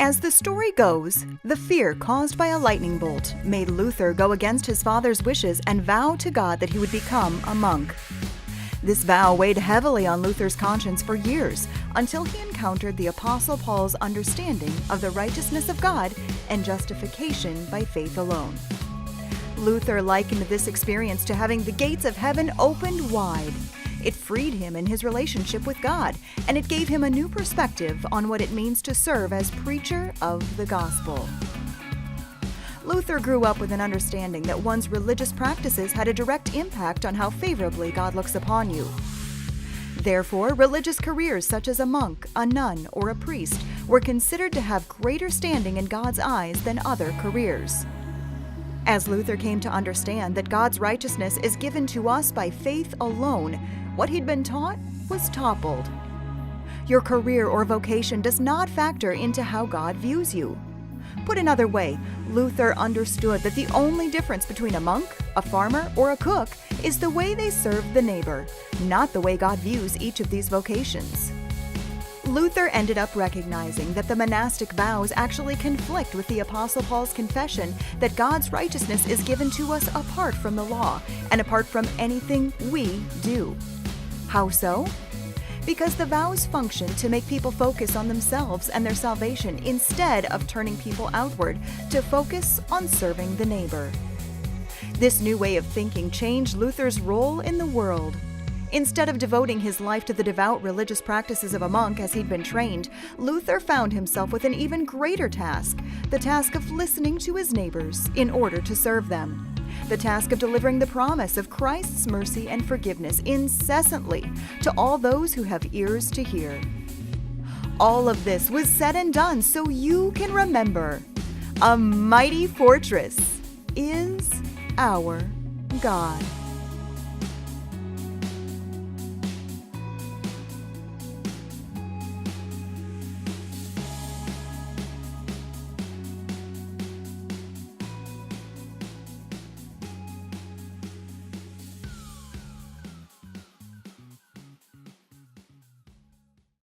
As the story goes, the fear caused by a lightning bolt made Luther go against his father's wishes and vow to God that he would become a monk. This vow weighed heavily on Luther's conscience for years until he encountered the Apostle Paul's understanding of the righteousness of God and justification by faith alone. Luther likened this experience to having the gates of heaven opened wide. It freed him in his relationship with God, and it gave him a new perspective on what it means to serve as preacher of the gospel. Luther grew up with an understanding that one's religious practices had a direct impact on how favorably God looks upon you. Therefore, religious careers such as a monk, a nun, or a priest were considered to have greater standing in God's eyes than other careers. As Luther came to understand that God's righteousness is given to us by faith alone, what he'd been taught was toppled. Your career or vocation does not factor into how God views you. Put another way, Luther understood that the only difference between a monk, a farmer, or a cook is the way they serve the neighbor, not the way God views each of these vocations. Luther ended up recognizing that the monastic vows actually conflict with the Apostle Paul's confession that God's righteousness is given to us apart from the law and apart from anything we do. How so? Because the vows function to make people focus on themselves and their salvation instead of turning people outward to focus on serving the neighbor. This new way of thinking changed Luther's role in the world. Instead of devoting his life to the devout religious practices of a monk as he'd been trained, Luther found himself with an even greater task, the task of listening to his neighbors in order to serve them. The task of delivering the promise of Christ's mercy and forgiveness incessantly to all those who have ears to hear. All of this was said and done so you can remember, a mighty fortress is our God.